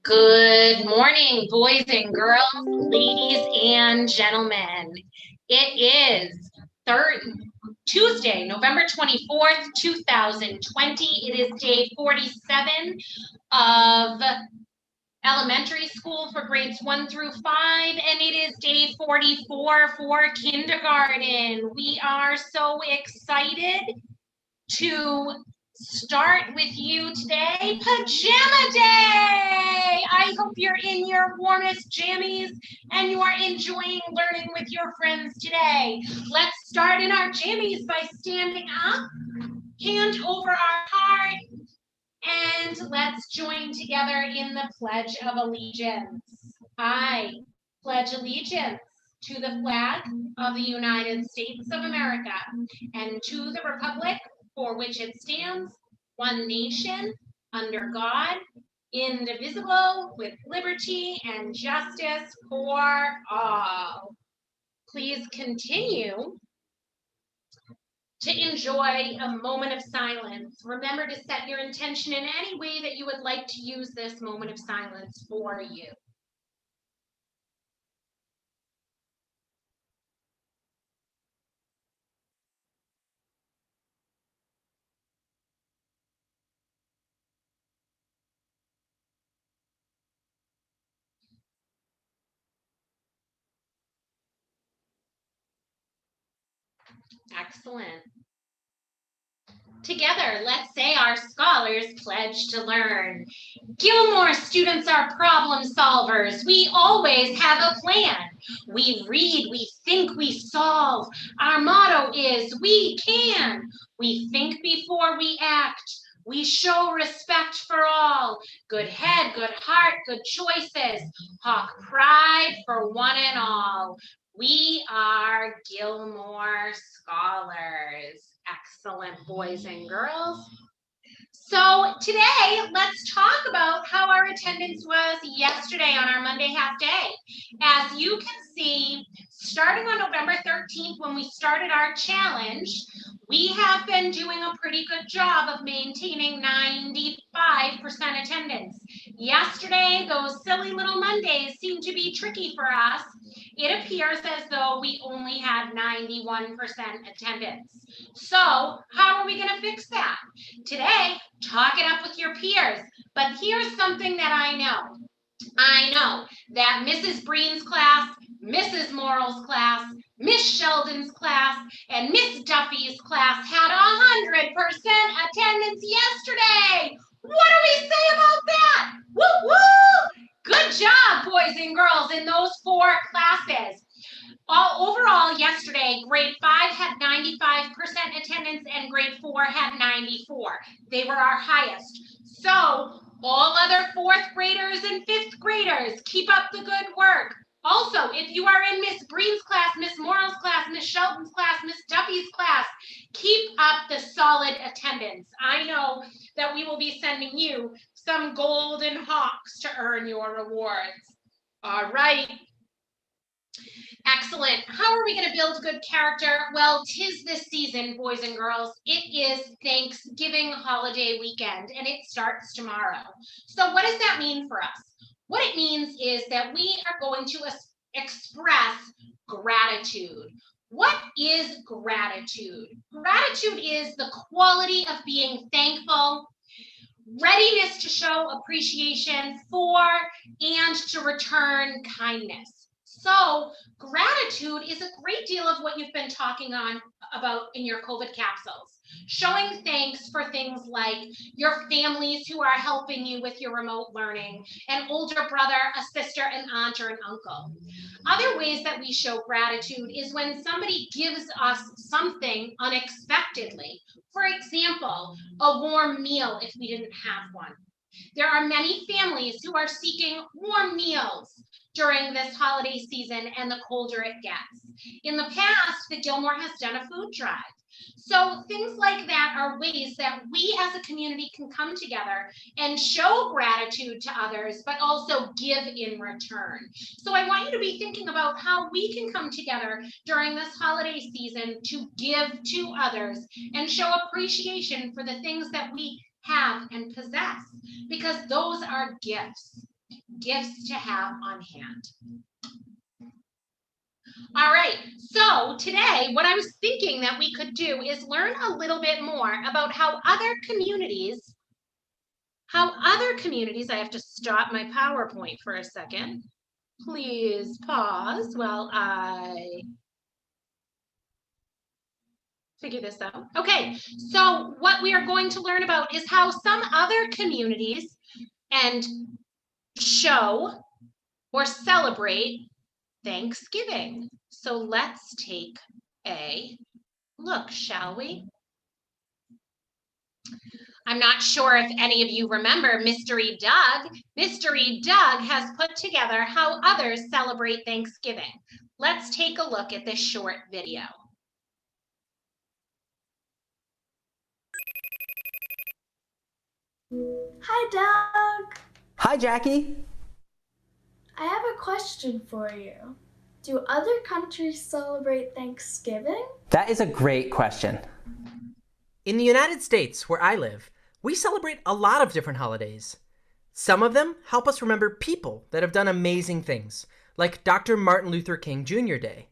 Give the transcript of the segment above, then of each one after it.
Good morning, boys and girls, ladies and gentlemen. It is Tuesday, November 24th, 2020. It is day 47 of elementary school for grades 1 through 5, and it is day 44 for kindergarten. We are so excited to start with you today, Pajama Day! I hope you're in your warmest jammies and you are enjoying learning with your friends today. Let's start in our jammies by standing up, hand over our heart, and let's join together in the Pledge of Allegiance. I pledge allegiance to the flag of the United States of America and to the republic for which it stands, one nation, under God, indivisible, with liberty and justice for all. Please continue to enjoy a moment of silence. Remember to set your intention in any way that you would like to use this moment of silence for you. Excellent. Together, let's say our scholars pledge to learn. Gilmore students are problem solvers. We always have a plan. We read, we think, we solve. Our motto is we can. We think before we act. We show respect for all. Good head, good heart, good choices. Hawk pride for one and all. We are Gilmore scholars. Excellent, boys and girls. So today, let's talk about how our attendance was yesterday on our Monday half day. As you can see, starting on November 13th, when we started our challenge, we have been doing a pretty good job of maintaining 95% attendance. Yesterday, those silly little Mondays seemed to be tricky for us. It appears as though we only had 91% attendance. So how are we going to fix that? Today, talk it up with your peers. But here's something that I know. I know that Mrs. Breen's class, Mrs. Morrill's class, Miss Sheldon's class, and Miss Duffy's class had 100% attendance yesterday. What do we say about that? Woo woo! Good job, boys and girls, in those 4 classes. Overall, yesterday, grade 5 had 95% attendance and grade 4 had 94. They were our highest. So all other 4th graders and 5th graders, keep up the good work. Also, if you are in Miss Breen's class, Miss Morrill's class, Miss Shelton's class, Miss Duffy's class, keep up the solid attendance. I know that we will be sending you some golden hawks to earn your rewards. All right. Excellent. How are we going to build good character? Well, 'tis this season, boys and girls. It is Thanksgiving holiday weekend, and it starts tomorrow. So what does that mean for us? What it means is that we are going to express gratitude. What is gratitude? Gratitude is the quality of being thankful, readiness to show appreciation for, and to return kindness. So gratitude is a great deal of what you've been talking about in your COVID capsules. Showing thanks for things like your families who are helping you with your remote learning, an older brother, a sister, an aunt, or an uncle. Other ways that we show gratitude is when somebody gives us something unexpectedly. For example, a warm meal if we didn't have one. There are many families who are seeking warm meals during this holiday season and the colder it gets. In the past, the Gilmore has done a food drive. So things like that are ways that we as a community can come together and show gratitude to others, but also give in return. So I want you to be thinking about how we can come together during this holiday season to give to others and show appreciation for the things that we have, and possess, because those are gifts, gifts to have on hand. All right, so today what I was thinking that we could do is learn a little bit more about how other communities, I have to stop my PowerPoint for a second. Please pause while I figure this out. Okay, so what we are going to learn about is how some other communities and show or celebrate Thanksgiving. So let's take a look, shall we? I'm not sure if any of you remember Mystery Doug. Mystery Doug has put together how others celebrate Thanksgiving. Let's take a look at this short video. Hi, Doug. Hi, Jackie. I have a question for you. Do other countries celebrate Thanksgiving? That is a great question. In the United States, where I live, we celebrate a lot of different holidays. Some of them help us remember people that have done amazing things, like Dr. Martin Luther King Jr. Day.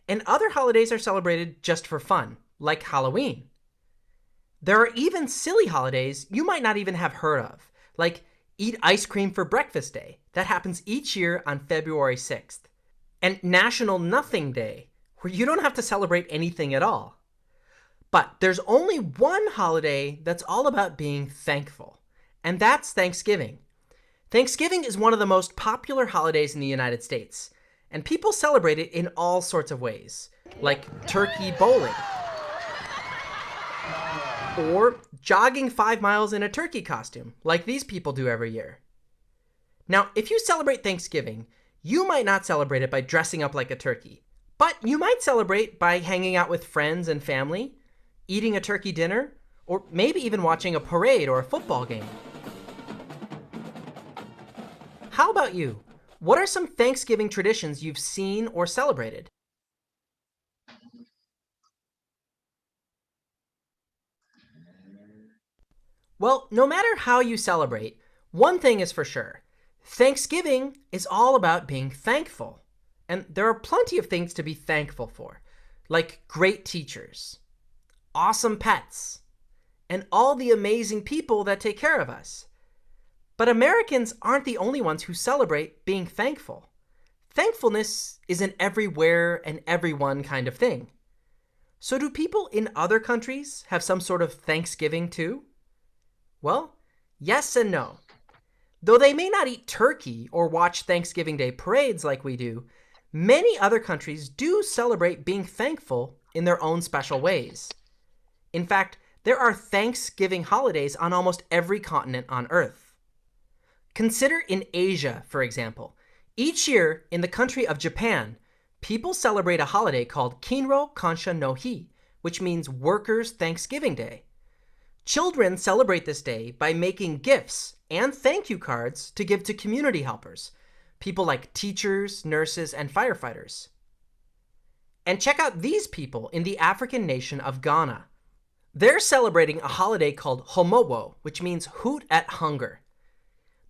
And other holidays are celebrated just for fun, like Halloween. There are even silly holidays you might not even have heard of, like Eat Ice Cream for Breakfast Day, that happens each year on February 6th, and National Nothing Day, where you don't have to celebrate anything at all. But there's only one holiday that's all about being thankful, and that's Thanksgiving. Thanksgiving is one of the most popular holidays in the United States, and people celebrate it in all sorts of ways, like turkey bowling, or jogging 5 miles in a turkey costume, like these people do every year. Now, if you celebrate Thanksgiving, you might not celebrate it by dressing up like a turkey, but you might celebrate by hanging out with friends and family, eating a turkey dinner, or maybe even watching a parade or a football game. How about you? What are some Thanksgiving traditions you've seen or celebrated? Well, no matter how you celebrate, one thing is for sure. Thanksgiving is all about being thankful. And there are plenty of things to be thankful for, like great teachers, awesome pets, and all the amazing people that take care of us. But Americans aren't the only ones who celebrate being thankful. Thankfulness is an everywhere and everyone kind of thing. So do people in other countries have some sort of Thanksgiving too? Well, yes and no. Though they may not eat turkey or watch Thanksgiving Day parades like we do, many other countries do celebrate being thankful in their own special ways. In fact, there are Thanksgiving holidays on almost every continent on Earth. Consider in Asia, for example. Each year in the country of Japan, people celebrate a holiday called Kinro Kansha no Hi, which means Workers' Thanksgiving Day. Children celebrate this day by making gifts and thank you cards to give to community helpers, people like teachers, nurses, and firefighters. And check out these people in the African nation of Ghana. They're celebrating a holiday called Homowo, which means hoot at hunger.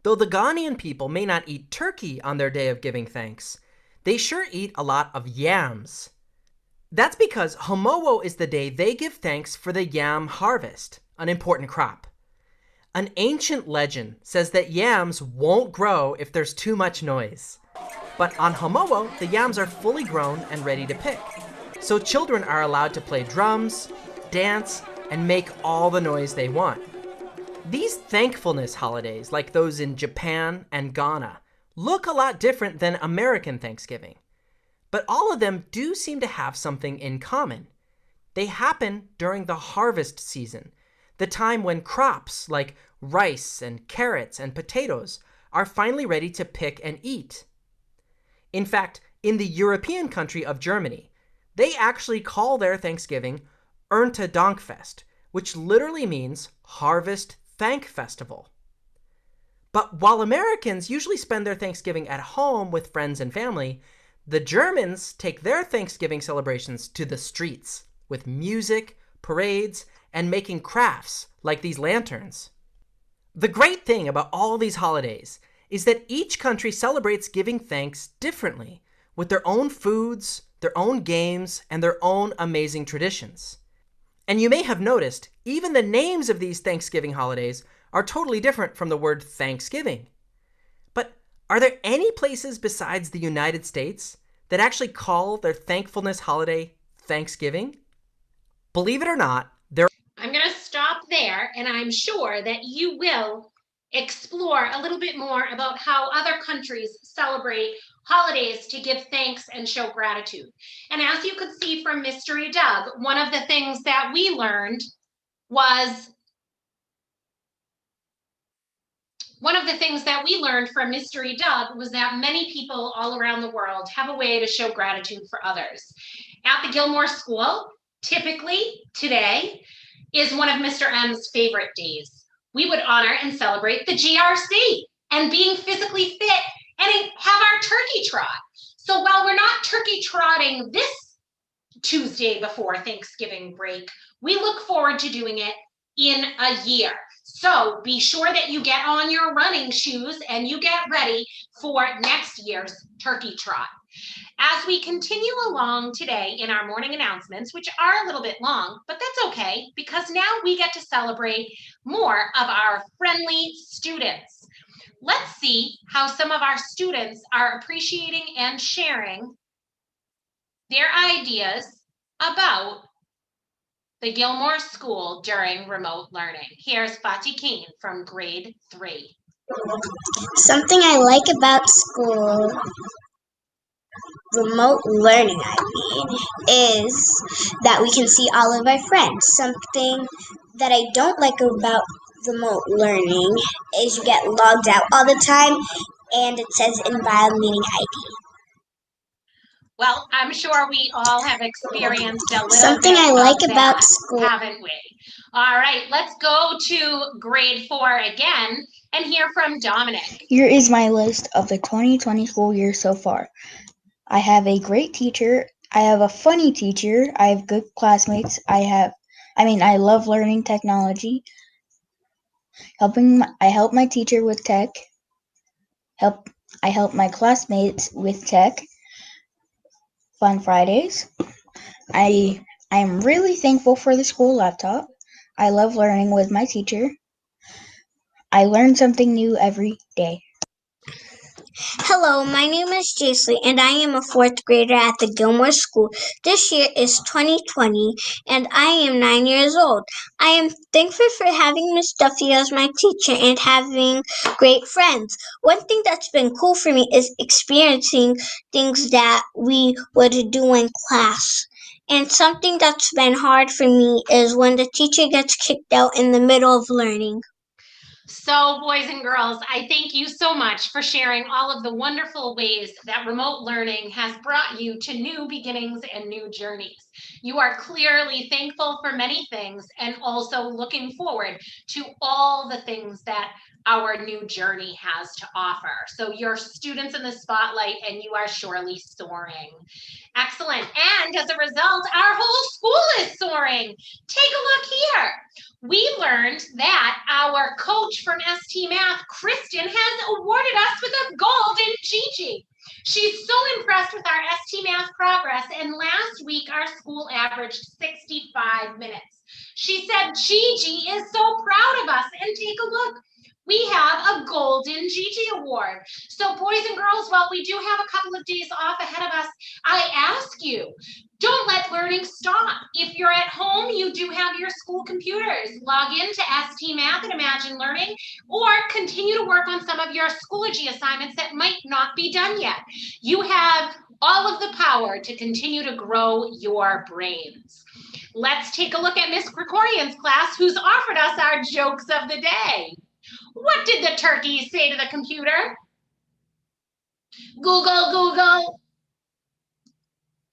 Though the Ghanaian people may not eat turkey on their day of giving thanks, they sure eat a lot of yams. That's because Homowo is the day they give thanks for the yam harvest, an important crop. An ancient legend says that yams won't grow if there's too much noise. But on Homowo, the yams are fully grown and ready to pick. So children are allowed to play drums, dance, and make all the noise they want. These thankfulness holidays, like those in Japan and Ghana, look a lot different than American Thanksgiving. But all of them do seem to have something in common. They happen during the harvest season, the time when crops like rice and carrots and potatoes are finally ready to pick and eat. In fact, in the European country of Germany, they actually call their Thanksgiving Erntedankfest, which literally means Harvest Thank Festival. But while Americans usually spend their Thanksgiving at home with friends and family, the Germans take their Thanksgiving celebrations to the streets with music, parades, and making crafts like these lanterns. The great thing about all these holidays is that each country celebrates giving thanks differently, with their own foods, their own games, and their own amazing traditions. And you may have noticed, even the names of these Thanksgiving holidays are totally different from the word Thanksgiving. But are there any places besides the United States that actually call their thankfulness holiday Thanksgiving? Believe it or not, I'm going to stop there, and I'm sure that you will explore a little bit more about how other countries celebrate holidays to give thanks and show gratitude. And as you could see from Mystery Doug, one of the things that we learned from Mystery Doug was that many people all around the world have a way to show gratitude for others. At the Gilmore School, typically today is one of Mr. M's favorite days. We would honor and celebrate the GRC and being physically fit and have our turkey trot. So while we're not turkey trotting this Tuesday before Thanksgiving break, we look forward to doing it in a year. So be sure that you get on your running shoes and you get ready for next year's turkey trot. As we continue along today in our morning announcements, which are a little bit long, but that's okay, because now we get to celebrate more of our friendly students. Let's see how some of our students are appreciating and sharing their ideas about the Gilmore School during remote learning. Here's Fati Kane from grade 3. Something I like about school, remote learning, is that we can see all of our friends. Something that I don't like about remote learning is you get logged out all the time and it says invalid meeting ID. Well, I'm sure we all have experienced a little Something bit I like of about that, school, haven't we? All right, let's go to grade 4 again and hear from Dominic. Here is my list of the 2020 school year so far. I have a great teacher. I have a funny teacher. I have good classmates. I love learning technology. I help my teacher with tech. I help my classmates with tech. Fun Fridays. I am really thankful for the school laptop. I love learning with my teacher. I learn something new every day. Hello, my name is Jasley and I am a 4th grader at the Gilmore School. This year is 2020 and I am 9 years old. I am thankful for having Miss Duffy as my teacher and having great friends. One thing that's been cool for me is experiencing things that we would do in class. And something that's been hard for me is when the teacher gets kicked out in the middle of learning. So, boys and girls, I thank you so much for sharing all of the wonderful ways that remote learning has brought you to new beginnings and new journeys. You are clearly thankful for many things and also looking forward to all the things that our new journey has to offer. So you're students in the spotlight and you are surely soaring. Excellent. And as a result, our whole school is soaring. Take a look here. We learned that our coach from ST Math, Kristen, has awarded us with a gold in Gigi. She's so impressed with our ST Math progress, and last week our school averaged 65 minutes. She said Gigi is so proud of us, and take a look. We have a Golden Gigi Award. So boys and girls, while we do have a couple of days off ahead of us, I ask you, don't let learning stop. If you're at home, you do have your school computers. Log into ST Math and Imagine Learning, or continue to work on some of your Schoology assignments that might not be done yet. You have all of the power to continue to grow your brains. Let's take a look at Miss Krikorian's class, who's offered us our jokes of the day. What did the turkey say to the computer? Google, Google.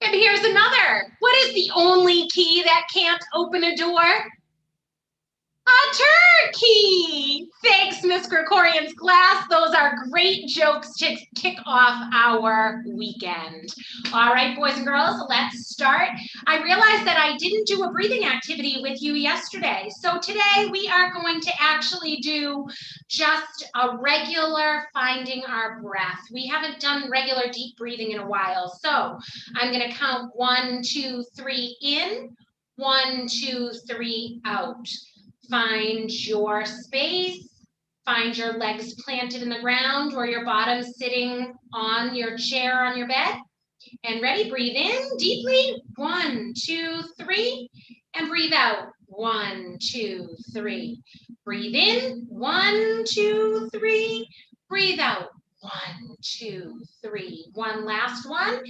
And here's another. What is the only key that can't open a door? A turkey! Thanks, Miss Gregorian's class. Those are great jokes to kick off our weekend. All right, boys and girls, let's start. I realized that I didn't do a breathing activity with you yesterday. So today we are going to actually do just a regular finding our breath. We haven't done regular deep breathing in a while. So I'm going to count 1, 2, 3 in, 1, 2, 3 out. Find your space, find your legs planted in the ground or your bottom sitting on your chair on your bed. And ready, breathe in deeply, 1, 2, 3, and breathe out, 1, 2, 3. Breathe in, 1, 2, 3, breathe out, 1, 2, 3. One last one,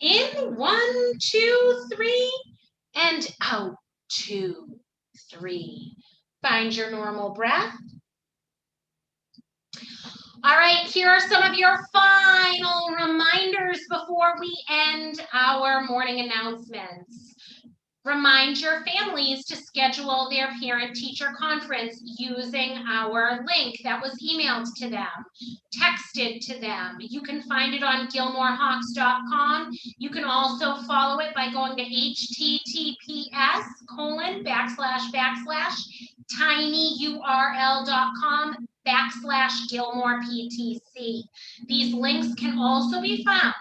in, 1, 2, 3, and out, 2, 3. Find your normal breath. All right, here are some of your final reminders before we end our morning announcements. Remind your families to schedule their parent-teacher conference using our link that was emailed to them, texted to them. You can find it on gilmorehawks.com. You can also follow it by going to https://tinyurl.com/Gilmore PTC. These links can also be found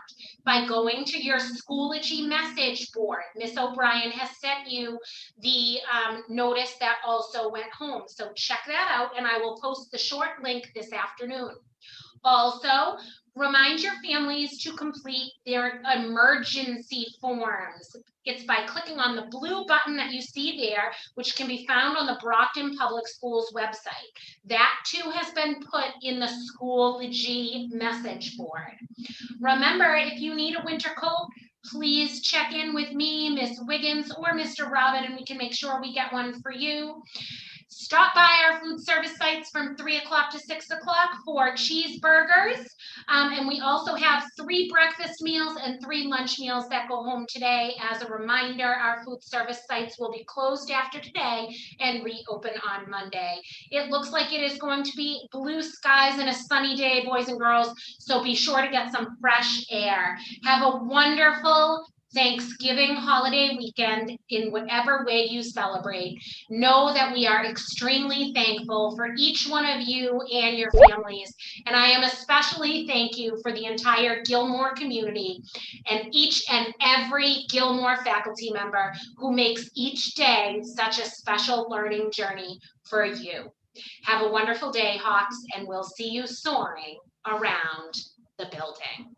by going to your Schoology message board. Miss O'Brien has sent you the notice that also went home. So check that out, and I will post the short link this afternoon. Also, remind your families to complete their emergency forms. It's by clicking on the blue button that you see there, which can be found on the Brockton Public Schools website. That too has been put in the Schoology message board. Remember, if you need a winter coat, please check in with me, Miss Wiggins, or Mr. Robin, and we can make sure we get one for you. Stop by our food service sites from 3 o'clock to 6 o'clock for cheeseburgers. And we also have 3 breakfast meals and 3 lunch meals that go home today. As a reminder, our food service sites will be closed after today and reopen on Monday. It looks like it is going to be blue skies and a sunny day, boys and girls. So be sure to get some fresh air. Have a wonderful Thanksgiving holiday weekend in whatever way you celebrate. Know that we are extremely thankful for each one of you and your families. And I am especially thank you for the entire Gilmore community and each and every Gilmore faculty member who makes each day such a special learning journey for you. Have a wonderful day, Hawks, and we'll see you soaring around the building.